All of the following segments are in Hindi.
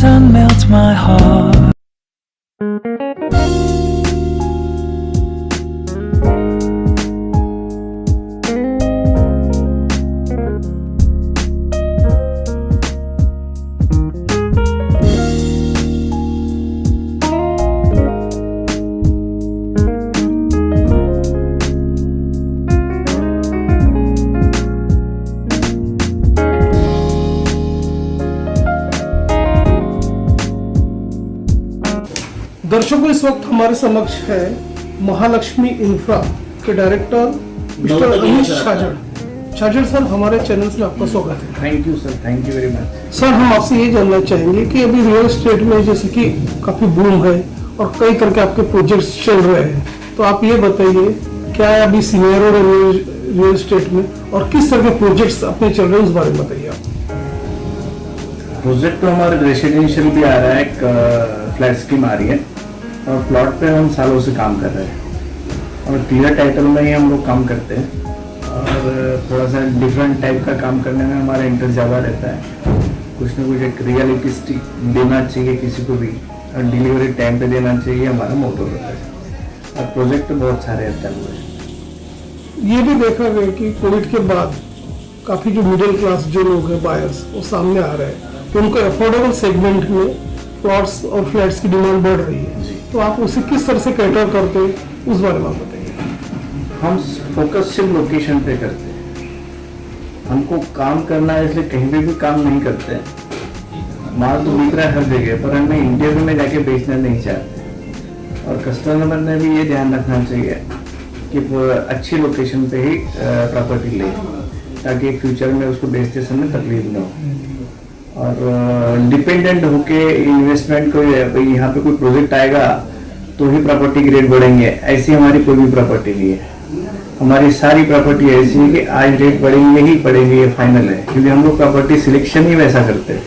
sun melts my heart. दर्शकों, इस वक्त हमारे समक्ष है महालक्ष्मी इंफ्रा के डायरेक्टर मिस्टर अमित छाजड़ सर, हमारे चैनल में आपका स्वागत है। Thank you sir, thank you very much. Sir, हम आपसे ये जानना चाहेंगे कि अभी रियल एस्टेट में जैसे कि काफी बूम है और कई तरह के आपके प्रोजेक्ट्स चल रहे हैं, तो आप ये बताइए क्या है अभी सीनियर रियल एस्टेट में और किस तरह के प्रोजेक्ट्स अपने चल रहे हैं, उस बारे में बताइए आप। प्रोजेक्ट तो हमारे रेसिडेंशियल भी आ रहा है, एक फ्लैट स्कीम आ रही है और प्लॉट पे हम सालों से काम कर रहे हैं और क्लियर टाइटल में ही हम लोग काम करते हैं और थोड़ा सा डिफरेंट टाइप का काम करने में हमारा इंटरेस्ट ज़्यादा रहता है। कुछ ना कुछ एक रियलिटी देना चाहिए किसी को भी और डिलीवरी टाइम पे देना चाहिए, हमारा मोटो रहता है और प्रोजेक्ट तो बहुत सारे रहते हैं। ये भी देखा गया कि कोविड के बाद काफी जो मिडिल क्लास जो लोग हैं बायर्स, वो सामने आ रहे हैं, तो उनको अफोर्डेबल सेगमेंट में प्लॉट्स और फ्लैट्स की डिमांड बढ़ रही है, तो आप उसे किस तरह से कैटर करते हैं, उस बारे में आप बताइए। हम फोकस सिर्फ लोकेशन पे करते हैं। हमको काम करना है, इसलिए कहीं पे भी काम नहीं करते। माल तो बिक रहा है हर जगह, पर हमें इंटरव्यू में जाके बेचना नहीं चाहते और कस्टमर ने भी ये ध्यान रखना चाहिए कि अच्छी लोकेशन पे ही प्रॉपर्टी ले, ताकि फ्यूचर में उसको बेचते समय तकलीफ न हो। और डिपेंडेंट होके इन्वेस्टमेंट को यहाँ पे कोई प्रोजेक्ट आएगा तो ही प्रॉपर्टी की रेट बढ़ेंगे, ऐसी हमारी कोई भी प्रॉपर्टी नहीं है। हमारी सारी प्रॉपर्टी ऐसी है कि आज रेट बढ़ेंगे ही बढ़ेंगे, ये फाइनल है, क्योंकि हम लोग प्रॉपर्टी सिलेक्शन ही वैसा करते हैं।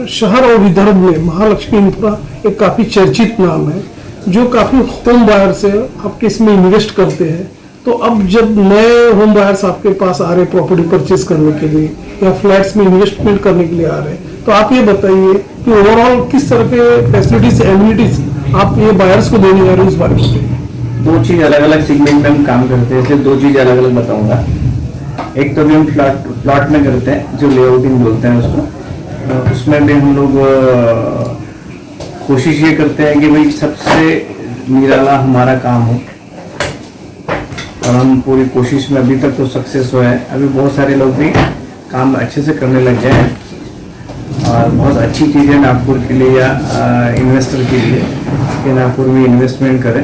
शहर और विदर्भ में महालक्ष्मी इंफ्रा एक काफी चर्चित नाम है, जो काफी होम बायर से आपके इसमें इन्वेस्ट करते हैं। तो अब जब नए होम बायर्स आपके पास आ रहे प्रॉपर्टी परचेज करने के लिए या फ्लैट्स में इन्वेस्टमेंट करने के लिए आ रहे हैं, तो आप ये बताइए कि ओवरऑल किस तरह के फैसिलिटीज एमिनिटीज आप ये बायर्स को देने जा रहे हैं, उस बारे में बताइए। दो चीज अलग अलग सेगमेंट में हम काम करते हैं, इसलिए दो चीज अलग अलग बताऊंगा। एक तो भी हम प्लॉट में करते हैं, जो लेआउटिंग बोलते हैं उसको, उसमें भी हम लोग कोशिश ये करते हैं कि भाई सबसे निराला हमारा काम हो और हम पूरी कोशिश में अभी तक तो सक्सेस हुए हैं। अभी बहुत सारे लोग भी काम अच्छे से करने लग गए हैं और बहुत अच्छी चीज़ है नागपुर के लिए या इन्वेस्टर के लिए कि नागपुर में इन्वेस्टमेंट करें।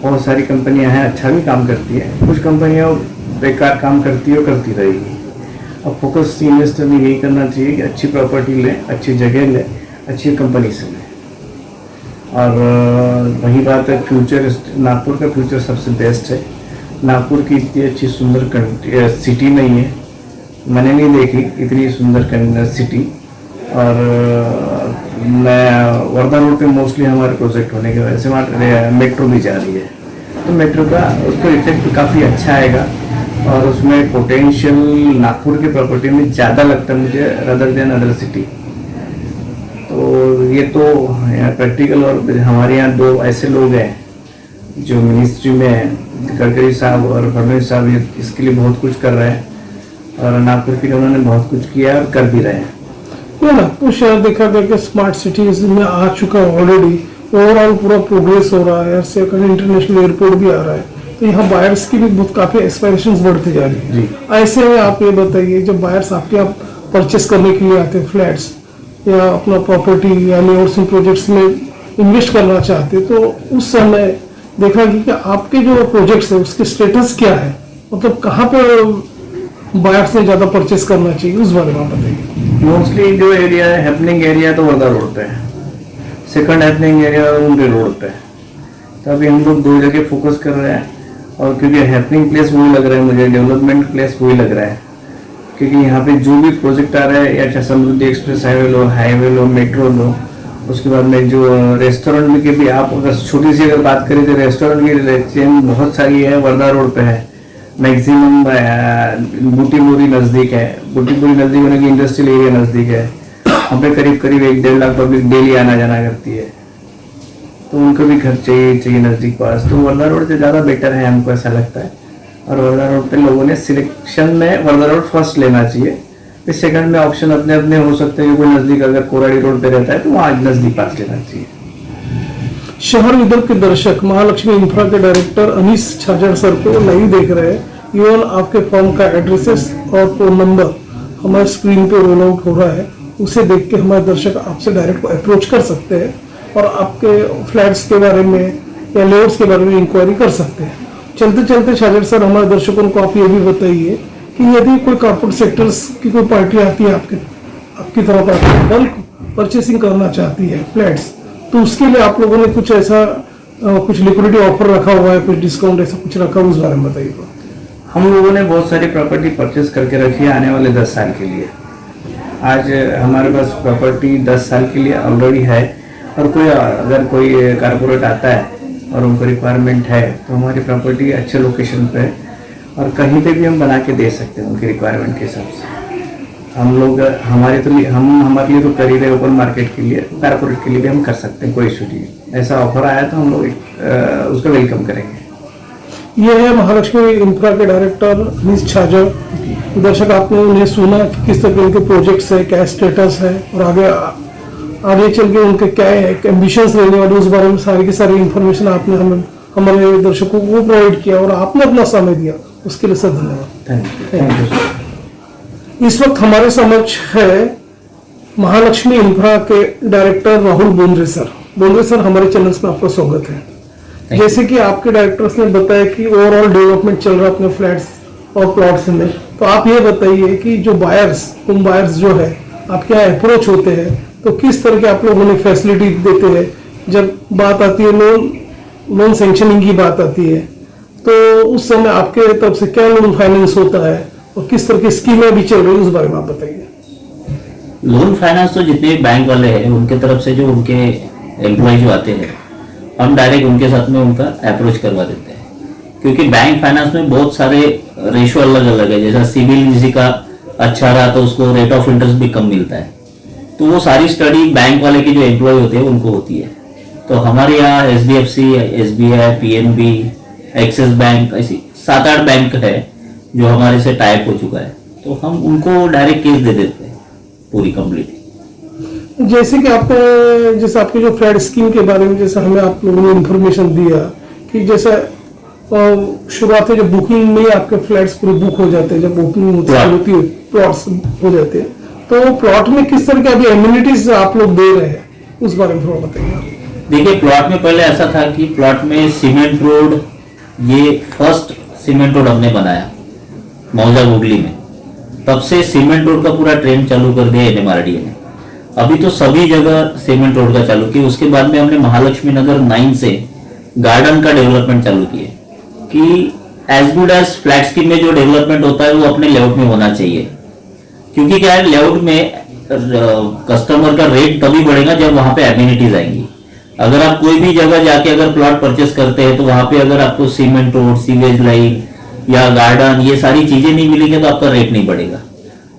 बहुत सारी कंपनियां हैं, अच्छा भी काम करती है, कुछ कंपनियां बेकार काम करती है और करती रहेगी। अब फोकस इन्वेस्टर में यही करना चाहिए कि अच्छी प्रॉपर्टी लें, अच्छी जगह लें, अच्छी कंपनी से लें। और वही बात है फ्यूचर, नागपुर का फ्यूचर सबसे बेस्ट है। नागपुर की इतनी अच्छी सुंदर सिटी नहीं है, मैंने नहीं देखी इतनी सुंदर सिटी। और मैं वर्धा रोड पे मोस्टली हमारे प्रोजेक्ट होने की वजह से वहाँ मेट्रो भी जा रही है, तो मेट्रो का उसका इफेक्ट काफ़ी अच्छा आएगा और उसमें पोटेंशियल नागपुर की प्रॉपर्टी में ज़्यादा लगता है मुझे रदर देन अदर सिटी। तो ये तो प्रैक्टिकल। और हमारे यहाँ दो ऐसे लोग हैं जो मिनिस्ट्री में हैं, गडकरी साहब और फडणवीस साहब, ये इसके लिए बहुत कुछ कर रहे हैं और नागपुर के लिए उन्होंने बहुत कुछ किया और कर भी रहे हैं। नागपुर शहर देखा गया कि स्मार्ट सिटीज में आ चुका है ऑलरेडी, ओवरऑल पूरा प्रोग्रेस हो रहा है, सेकंड इंटरनेशनल एयरपोर्ट भी आ रहा है, तो यहाँ बायर्स की भी बहुत काफी एक्सपेक्टेशंस बढ़ती जा रही है। ऐसे में आप ये बताइए, जब बायर्स आपके यहाँ परचेस करने के लिए आते हैं फ्लैट्स या अपना प्रॉपर्टी या हाउसिंग प्रोजेक्ट्स में इन्वेस्ट करना चाहते हैं, तो उस समय देखा कि आपके जो प्रोजेक्ट्स है उसके स्टेटस क्या है, मतलब कहाँ पे बायर्स ने ज्यादा परचेस करना चाहिए, उस बारे में आप बताइए। मोस्टली जो एरिया है, हैपनिंग एरिया तो वर्धा रोड पे है, सेकंड हैपनिंग एरिया उनके रोड पे है। तो अभी हम लोग दो जगह फोकस कर रहे हैं और क्योंकि हैपनिंग प्लेस वही लग रहा है मुझे, डेवलपमेंट प्लेस वही लग रहा है, क्योंकि यहाँ पे जो भी प्रोजेक्ट आ रहा है, या समृद्धि एक्सप्रेस हाईवे लो, मेट्रो लो, उसके बाद में जो रेस्टोरेंट के भी, आप अगर छोटी सी अगर बात करें तो रेस्टोरेंट की चेन बहुत सारी है, वर्धा रोड पे है, मैक्सिमम बूटीबोरी नज़दीक है, बूटीबोरी नज़दीक होने की इंडस्ट्रियल एरिया नज़दीक है, वहाँ पे करीब करीब 1-1.5 लाख पब्लिक डेली आना जाना करती है, तो उनको भी घर चाहिए नज़दीक पास। तो वर्धा रोड से ज़्यादा बेटर है हमको ऐसा लगता है। और वर्धा रोड पे लोगों ने सिलेक्शन में वर्धा रोड फर्स्ट लेना चाहिए, फिर सेकंड में ऑप्शन अपने अपने हो सकते हैं। कोई नज़दीक अगर कोराड़ी रोड पे रहता है तो वहाँ नज़दीक पास लेना चाहिए। शहर विदर्भ के दर्शक महालक्ष्मी इंफ्रा के डायरेक्टर अनीस छाजड़ सर को नहीं देख रहे हैं। इवन आपके फॉर्म का एड्रेसेस और फोन नंबर हमारे स्क्रीन पे रोल आउट हो रहा है, उसे देख के हमारे दर्शक आपसे डायरेक्ट अप्रोच कर सकते हैं और आपके फ्लैट्स के बारे में या लेआउट्स के बारे में इंक्वायरी कर सकते हैं। चलते चलते छाजड़ सर, हमारे दर्शकों को आप ये भी बताइए कि यदि कोई कॉर्पोरेट सेक्टर्स की कोई पार्टी आती है आपकी तरफ आती है, बल्क परचेसिंग करना चाहती है फ्लैट्स, तो उसके लिए आप लोगों ने कुछ ऐसा कुछ लिक्विडिटी ऑफर रखा हुआ है, कुछ डिस्काउंट ऐसा कुछ रखा हुआ, उस बारे में बताइए। हम लोगों ने बहुत सारी प्रॉपर्टी परचेस करके रखी है आने वाले 10 साल के लिए। आज हमारे पास प्रॉपर्टी 10 साल के लिए ऑलरेडी है, और अगर कोई कारपोरेट आता है और उनको रिक्वायरमेंट है तो हमारी प्रॉपर्टी अच्छे लोकेशन पे और कहीं पे भी हम बना के दे सकते हैं उनकी रिक्वायरमेंट के हिसाब से। हम लोग हमारे लिए तो कर ही रहे ओपन मार्केट के लिए, कारपोरेट के लिए भी हम कर सकते हैं, कोई इशू नहीं। ऐसा ऑफर आया तो हम लोग उसको वेलकम करेंगे। ये है महालक्ष्मी इंफ्रा के डायरेक्टर अनीस छाजड़। दर्शक, आपने उन्हें सुना कि किस तरह के उनके प्रोजेक्ट्स है, क्या स्टेटस है और आगे चल के उनके क्या एम्बिशंस रहने वाले, उस बारे में सारी की सारी इंफॉर्मेशन आपने हमारे दर्शकों को प्रोवाइड किया और आपने अपना समय दिया, उसके लिए सर धन्यवाद। Thank you. इस वक्त हमारे समक्ष है महालक्ष्मी इंफ्रा के director Rahul Bondre sir. Bondre sir, हमारे चैनल्स में आपका स्वागत है। जैसे कि आपके डायरेक्टर्स ने बताया कि ओवरऑल डेवलपमेंट चल रहा है अपने फ्लैट्स और प्लॉट्स में, तो आप ये बताइए कि जो होम बायर्स जो है आपके यहाँ अप्रोच होते हैं तो किस तरह के आप लोगों ने फैसिलिटी देते हैं। जब बात आती है लोन सैंक्शनिंग की बात आती है तो उस समय आपके तरफ से क्या लोन फाइनेंस होता है और किस तरह की स्कीमें भी चल रही है, उस बारे में आप बताइए। लोन फाइनेंस तो जितने बैंक वाले हैं उनके तरफ से जो उनके एम्प्लॉय जो आते हैं हम डायरेक्ट उनके साथ में उनका अप्रोच करवा देते हैं, क्योंकि बैंक फाइनेंस में बहुत सारे रेशो अलग अलग है। जैसा सिविल किसी का अच्छा रहा तो उसको रेट ऑफ इंटरेस्ट भी कम मिलता है, तो वो सारी स्टडी बैंक वाले के जो एम्प्लॉय होते हैं उनको होती है। तो हमारे यहाँ HDFC, SBI, PNB, axis bank, ऐसी 7-8 बैंक है जो हमारे से टाइप हो चुका है, तो हम उनको डायरेक्ट केस दे देते हैं पूरी कंप्लीट। जैसे कि जैसे आपके जो फ्लैट स्कीम के बारे में जैसे हमें आप लोगों ने इंफॉर्मेशन दिया कि जैसे शुरुआत में जब बुकिंग में आपके फ्लैट्स पूरे बुक हो जाते हैं, जब बुकिंग होती है प्लॉट्स हो जाते हैं, तो प्लॉट में किस तरह के अभी एमिनिटीज आप लोग दे रहे हैं, उस बारे में थोड़ा बताइए। देखिए, प्लॉट में पहले ऐसा था कि प्लॉट में सीमेंट रोड, ये फर्स्ट सीमेंट रोड हमने बनाया मौजा गुगली में, तब से सीमेंट रोड का पूरा ट्रेंड चालू कर दिया NMRDA ने। अभी तो सभी जगह सीमेंट रोड का चालू किया। उसके बाद में हमने महालक्ष्मी नगर 9 से गार्डन का डेवलपमेंट चालू किया कि as good as flat scheme में जो डेवलपमेंट होता है वो अपने लेआउट में होना चाहिए, क्योंकि क्या है, लेआउट में कस्टमर का रेट तभी बढ़ेगा जब वहां पे एमिनिटीज आएंगी। अगर आप कोई भी जगह जाके अगर प्लॉट परचेस करते हैं तो वहां पे अगर आपको सीमेंट रोड, सीवेज लाइन या गार्डन ये सारी चीजें नहीं मिलेंगी तो आपका रेट नहीं बढ़ेगा।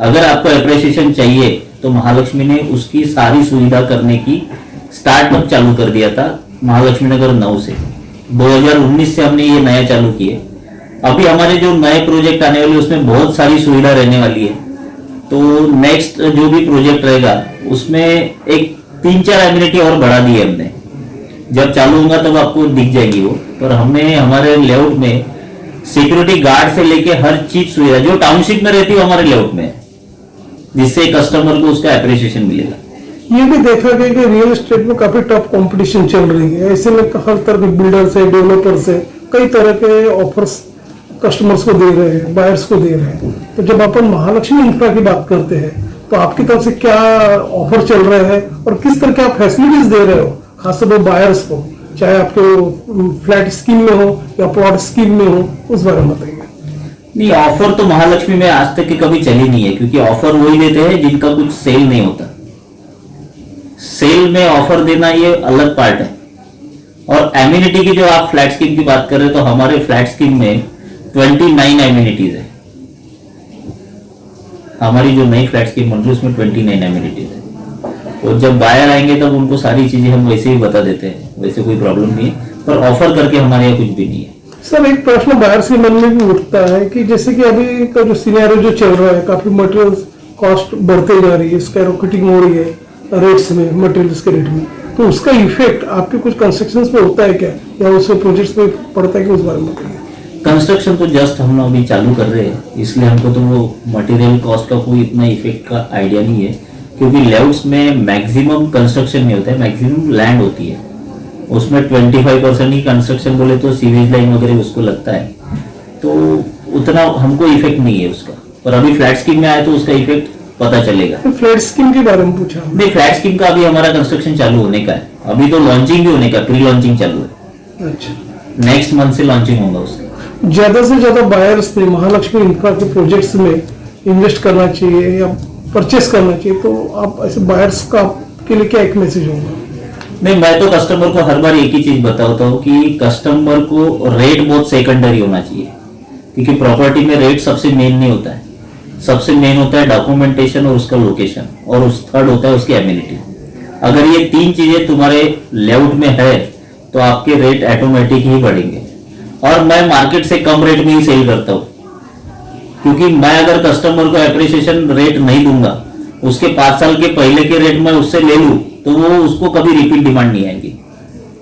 अगर आपको अप्रिसिएशन चाहिए तो महालक्ष्मी ने उसकी सारी सुविधा करने की स्टार्टअप चालू कर दिया था महालक्ष्मी नगर 9 से। 2019 से हमने ये नया चालू किए। अभी हमारे जो नए प्रोजेक्ट आने वाले उसमें बहुत सारी सुविधा रहने वाली है, तो नेक्स्ट जो भी प्रोजेक्ट रहेगा उसमें एक 3-4 एमिनिटी और बढ़ा दी है हमने। जब चालू होगा तब आपको दिख जाएगी वो। पर हमने हमारे लेआउट में सिक्योरिटी गार्ड से लेके हर चीज सुविधा जो टाउनशिप में रहती है हमारे लेआउट में, जिससे कस्टमर को उसका एप्रिसिएशन मिलेगा। ये भी देखा गया कि रियल एस्टेट में काफी टफ कंपटीशन चल रही है, ऐसे में हर तरह के बिल्डर से, डेवलपर से कई तरह के ऑफर्स कस्टमर्स को दे रहे हैं, बायर्स को दे रहे हैं। तो जब अपन महालक्ष्मी इंफ्रा की बात करते हैं तो आपकी तरफ से क्या ऑफर चल रहे हैं और किस तरह के आप फैसिलिटीज दे रहे हो खासतौर पर बायर्स को, चाहे आपके फ्लैट स्कीम में हो या प्लॉट स्कीम में हो, उस बारे में बताइए। नहीं, ऑफर तो महालक्ष्मी में आज तक की कभी चली नहीं है, क्योंकि ऑफर वही देते हैं जिनका कुछ सेल नहीं होता। सेल में ऑफर देना ये अलग पार्ट है। और एमिनिटी की जो आप फ्लैट स्कीम की बात कर रहे हैं तो हमारे फ्लैट स्कीम में 29 एमिनिटीज है। हमारी जो नई फ्लैट्स की बन रही है उसमें 29 एमिनिटीज है। और जब बायर आएंगे तब उनको सारी चीजें हम वैसे ही बता देते हैं, वैसे कोई प्रॉब्लम नहीं है, पर ऑफर करके हमारे यहाँ कुछ भी नहीं है। सर एक प्रश्न बायर्स के मन में भी उठता है कि जैसे कि अभी का जो सिनेरियो जो चल रहा है, काफी मटेरियल्स कॉस्ट बढ़ते जा रही है, स्काईरॉकेटिंग हो रही है रेट्स में, मटेरियल्स के रेट में, तो उसका इफेक्ट आपके कुछ कंस्ट्रक्शंस पे होता है क्या, या उसमें प्रोजेक्ट्स पे पड़ता है कि उस बारे में बताइए। कंस्ट्रक्शन तो जस्ट हम अभी चालू कर रहे हैं, इसलिए हमको तो वो मटेरियल कॉस्ट का कोई इतना इफेक्ट का आइडिया नहीं है, क्योंकि लेआउट्स में मैक्सिमम कंस्ट्रक्शन नहीं होता है, मैक्सिमम लैंड होती है। उसमें 25% ही कंस्ट्रक्शन बोले तो सीवेज लाइन वगैरह उसको लगता है, तो उतना हमको इफेक्ट नहीं है उसका। पर अभी फ्लैट स्कीम में आए तो उसका इफेक्ट पता चलेगा। फ्लैट स्कीम के बारे में पूछा नहीं, फ्लैट स्कीम का अभी हमारा कंस्ट्रक्शन चालू होने का है, अभी तो लॉन्चिंग भी होने का, प्री लॉन्चिंग चालू है। अच्छा, नेक्स्ट मंथ से लॉन्चिंग होगा उसका। ज्यादा से ज्यादा बायर्स ने महालक्ष्मी इंफ्रा के प्रोजेक्ट्स में इन्वेस्ट करना चाहिए या परचेस करना चाहिए, तो आप ऐसे बायर्स का के लिए क्या एक मैसेज होगा? नहीं, मैं तो कस्टमर को हर बार एक ही चीज बताता हूँ कि कस्टमर को रेट बहुत सेकेंडरी होना चाहिए, क्योंकि प्रॉपर्टी में रेट सबसे मेन नहीं होता है। सबसे मेन होता है डॉक्यूमेंटेशन और उसका लोकेशन, और उस थर्ड होता है उसकी एमिनिटी। अगर ये तीन चीजें तुम्हारे लेआउट में है तो आपके रेट ऑटोमेटिक ही बढ़ेंगे। और मैं मार्केट से कम रेट में ही सेल करता हूँ, क्योंकि मैं अगर कस्टमर को एप्रिसिएशन रेट नहीं दूंगा, उसके 5 साल के पहले के रेट में उससे ले लूं, तो वो उसको कभी रिपीट डिमांड नहीं आएगी।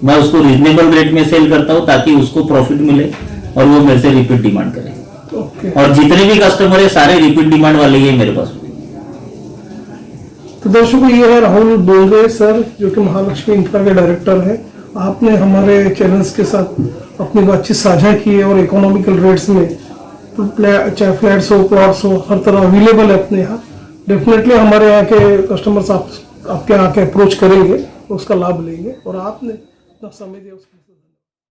मैं उसको रीजनेबल रेट में सेल करता हूं ताकि उसको प्रॉफिट मिले और वो मेरे से रिपीट डिमांड करे। और जितने भी कस्टमर है सारे रिपीट डिमांड वाले ही है मेरे पास। तो दर्शकों, ये है राहुल डोंगरे सर, जो कि महालक्ष्मी इंफ्रा के डायरेक्टर है। आपने हमारे चैनल्स के साथ अपनी बातचीत साझा की है, और इकोनॉमिकल रेट्स में चाहे फ्लैट्स हो, प्लॉट्स हो, हर तरह अवेलेबल है अपने यहाँ। डेफिनेटली हमारे यहाँ के कस्टमर्स आपके यहाँ के अप्रोच करेंगे, उसका लाभ लेंगे, और आपने अपना समय दिया उसके